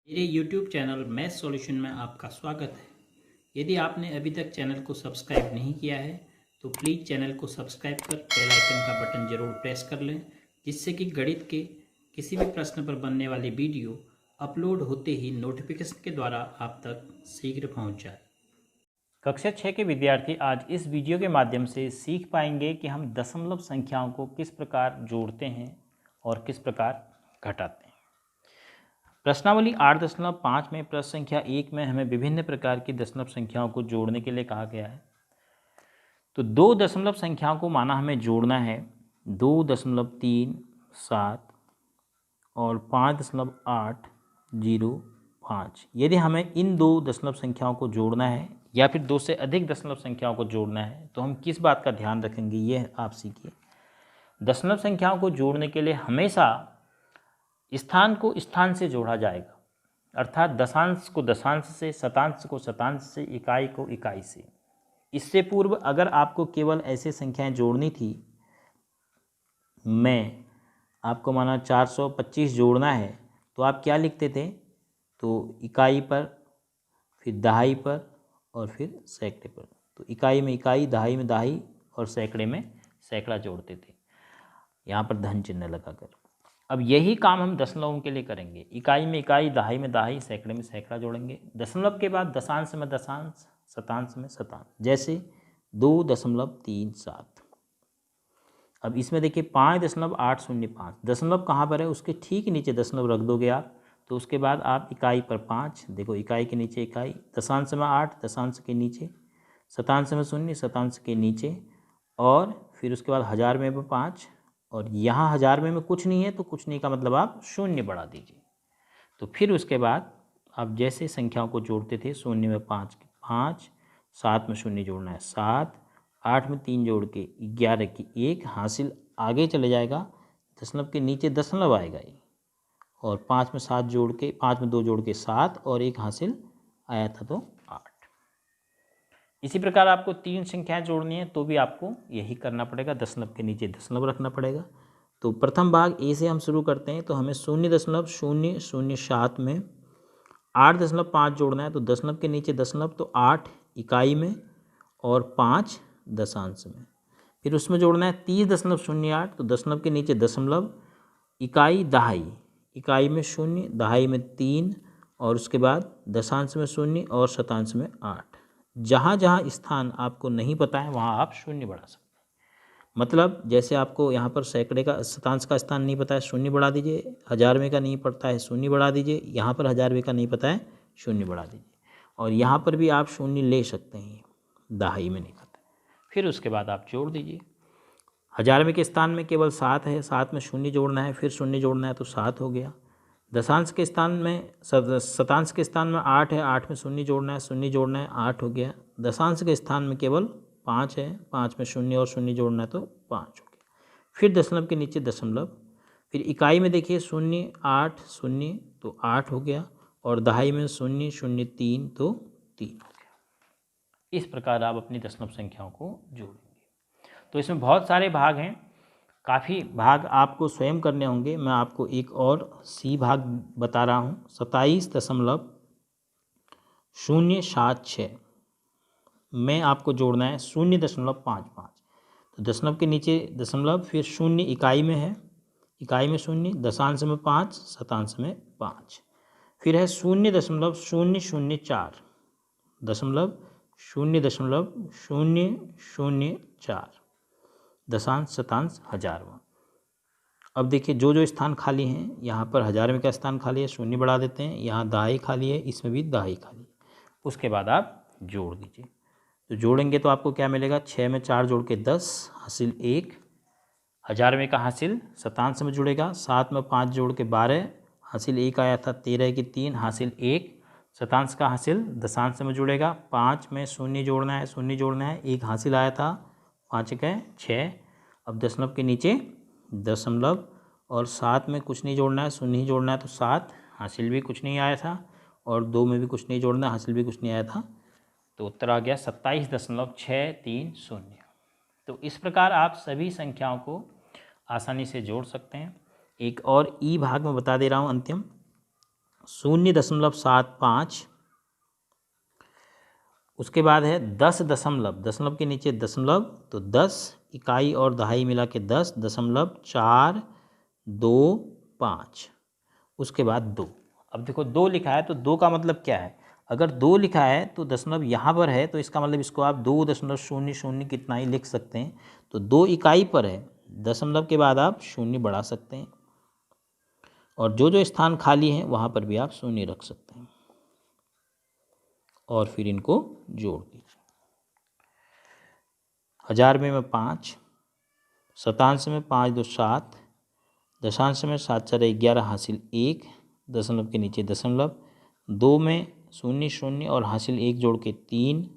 मेरे YouTube channel math solution में आपका स्वागत है। यदि आपने अभी तक चैनल को सब्सक्राइब नहीं किया है तो प्लीज़ चैनल को सब्सक्राइब कर बेल आइकन का बटन ज़रूर प्रेस कर लें, जिससे कि गणित के किसी भी प्रश्न पर बनने वाली वीडियो अपलोड होते ही नोटिफिकेशन के द्वारा आप तक शीघ्र पहुंच जाए। कक्षा 6 के विद्यार्थी आज इस वीडियो के माध्यम से सीख पाएंगे कि हम दशमलव संख्याओं को किस प्रकार जोड़ते हैं और किस प्रकार घटाते हैं। प्रश्नावली 8.5 में प्रश्न संख्या 1 में हमें विभिन्न प्रकार की दशमलव संख्याओं को जोड़ने के लिए कहा गया है। तो दो दशमलव संख्याओं को माना हमें जोड़ना है 2.37 और 5.805। यदि हमें इन दो दशमलव संख्याओं को जोड़ना है या फिर दो से अधिक दशमलव संख्याओं को जोड़ना है तो हम किस बात का ध्यान रखेंगे, ये आप सीखिए। दशमलव संख्याओं को जोड़ने के लिए हमेशा स्थान को स्थान से जोड़ा जाएगा, अर्थात दशांश को दशांश से, शतांश को शतांश से, इकाई को इकाई से। इससे पूर्व अगर आपको केवल ऐसे संख्याएं जोड़नी थी, मैं आपको माना 425 जोड़ना है तो आप क्या लिखते थे, तो इकाई पर, फिर दहाई पर और फिर सैकड़े पर। तो इकाई में इकाई, दहाई में दहाई और सैकड़े में सैकड़ा जोड़ते थे, यहाँ पर धन चिन्ह लगाकर। अब यही काम हम दशमलवों के लिए करेंगे। इकाई में इकाई, दहाई में दहाई, सैकड़े में सैकड़ा जोड़ेंगे। दशमलव के बाद दशांश में दशांश, शतांश में शतांश, जैसे 2.37। अब इसमें देखिए 5.805, दशमलव कहाँ पर है, उसके ठीक नीचे दशमलव रख दोगे आप। तो उसके बाद आप इकाई पर 5, देखो इकाई के नीचे इकाई, दशांश में 8, दशांश के नीचे, शतांश में 0, शतांश के नीचे, और फिर उसके बाद हज़ार में 5, और यहाँ हज़ार में कुछ नहीं है तो कुछ नहीं का मतलब आप शून्य बढ़ा दीजिए। तो फिर उसके बाद आप जैसे संख्याओं को जोड़ते थे, 0 में 5, 7 में 0 जोड़ना है 7, 8 में 3 जोड़ के 11 की 1 हासिल, आगे चले जाएगा, दशमलव के नीचे दशमलव आएगा ये, और 5 में 7 जोड़ के, 5 में 2 जोड़ के 7 और 1 हासिल आया था तो 8। इसी प्रकार आपको 3 संख्याएं जोड़नी है तो भी आपको यही करना पड़ेगा, दशमलव के नीचे दशमलव रखना पड़ेगा। तो प्रथम भाग ए से हम शुरू करते हैं। तो हमें 0.007 में 8.5 जोड़ना है। तो दशमलव के नीचे दशमलव, तो 8 इकाई में और 5 दशांश में। फिर उसमें जोड़ना है 30.08, तो दशमलव के नीचे दशमलव, इकाई दहाई, इकाई में 0, दहाई में 3, और उसके बाद दशांश में 0 और शतांश में 8। जहाँ जहाँ स्थान आपको नहीं पता है वहाँ आप 0 बढ़ा सकते हैं। मतलब जैसे आपको यहाँ पर सैकड़े का, शतांश का स्थान नहीं पता है, 0 बढ़ा दीजिए। हज़ारवे का नहीं पड़ता है, 0 बढ़ा दीजिए। यहाँ पर हज़ारवे का नहीं पता है, 0 बढ़ा दीजिए। और यहाँ पर भी आप 0 ले सकते हैं, दहाई में नहीं पता है। फिर उसके बाद आप जोड़ दीजिए। हज़ारवे के स्थान में केवल 7 है, 7 में 0 जोड़ना है, फिर 0 जोड़ना है तो 7 हो गया। दशांश के स्थान में, शतांश के स्थान में 8 है, 8 में 0 जोड़ना है, 0 जोड़ना है, 8 हो गया। दशांश के स्थान में केवल 5 है, 5 में 0 और 0 जोड़ना है तो 5 हो गया। फिर दशमलव के नीचे दशमलव, फिर इकाई में देखिए 0, 8, 0 तो 8 हो गया, और दहाई में 0, 0, 3 तो 3 हो गया। इस प्रकार आप अपनी दशमलव संख्याओं को जोड़ेंगे। तो इसमें बहुत सारे भाग हैं, काफ़ी भाग आपको स्वयं करने होंगे। मैं आपको एक और सी भाग बता रहा हूँ, 27.076 में आपको जोड़ना है 0.55। तो दशमलव के नीचे दशमलव, फिर 0 इकाई में है, इकाई में 0, दशांश में 5, शतांश में 5। फिर है 0.004, दशमलव 0.004, दशांश, शतांश, हज़ारवा। अब देखिए जो जो स्थान खाली हैं, यहाँ पर हज़ारवे का स्थान खाली है, 0 बढ़ा देते हैं। यहाँ दहाई खाली है, इसमें भी दहाई खाली है। उसके बाद आप जोड़ दीजिए। तो जोड़ेंगे तो आपको क्या मिलेगा, 6 में 4 जोड़ के 10 हासिल 1, हज़ारवे का हासिल शतांश में जुड़ेगा। 7 में 5 जोड़ के 12 हासिल 1 आया था, 13 की 3 हासिल 1, शतांश का हासिल दशांश में जुड़ेगा। 5 में 0 जोड़ना है, 0 जोड़ना है, 1 हासिल आया था, 5 का 6। अब दशमलव के नीचे दशमलव, और 7 में कुछ नहीं जोड़ना है, 0 ही जोड़ना है तो 7, हासिल भी कुछ नहीं आया था, और 2 में भी कुछ नहीं जोड़ना, हासिल भी कुछ नहीं आया था। तो उत्तर आ गया 27.630। तो इस प्रकार आप सभी संख्याओं को आसानी से जोड़ सकते हैं। एक और ई भाग में बता दे रहा हूँ अंतिम, 0.75, उसके बाद है 10 दशमलव, दशमलव के नीचे दशमलव, तो 10 इकाई और दहाई मिला के 10.425, उसके बाद 2। अब देखो 2 लिखा है तो 2 का मतलब क्या है, अगर 2 लिखा है तो दशमलव यहाँ पर है तो इसका मतलब इसको आप 2.00 कितना ही लिख सकते हैं। तो 2 इकाई पर है, दशमलव के बाद आप शून्य बढ़ा सकते हैं और जो जो स्थान खाली हैं वहाँ पर भी आप शून्य रख सकते हैं और फिर इनको जोड़ दीजिए। 1000 में 5, शतांश में 5 2 7, दशांश में 7 4 11 हासिल 1, दशमलव के नीचे दशमलव, 2 में 0 0 और हासिल 1 जोड़ के 3,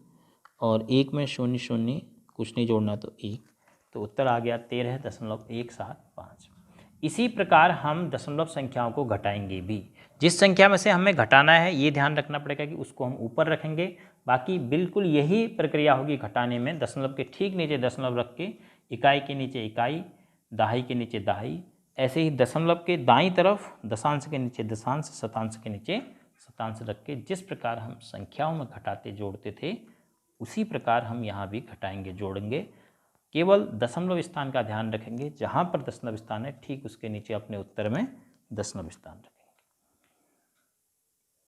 और 1 में 0 0 कुछ नहीं जोड़ना तो 1, तो उत्तर आ गया 13.175। इसी प्रकार हम दशमलव संख्याओं को घटाएंगे भी। जिस संख्या में से हमें घटाना है ये ध्यान रखना पड़ेगा कि उसको हम ऊपर रखेंगे, बाकी बिल्कुल यही प्रक्रिया होगी घटाने में। दशमलव के ठीक नीचे दशमलव रख के, इकाई के नीचे इकाई, दहाई के नीचे दहाई, ऐसे ही दशमलव के दाईं तरफ दशांश के नीचे दशांश, शतांश के नीचे शतांश रख के जिस प्रकार हम संख्याओं में घटाते जोड़ते थे उसी प्रकार हम यहाँ भी घटाएंगे जोड़ेंगे। केवल दशमलव स्थान का ध्यान रखेंगे, जहाँ पर दशमलव स्थान है ठीक उसके नीचे अपने उत्तर में दशमलव स्थान रखें।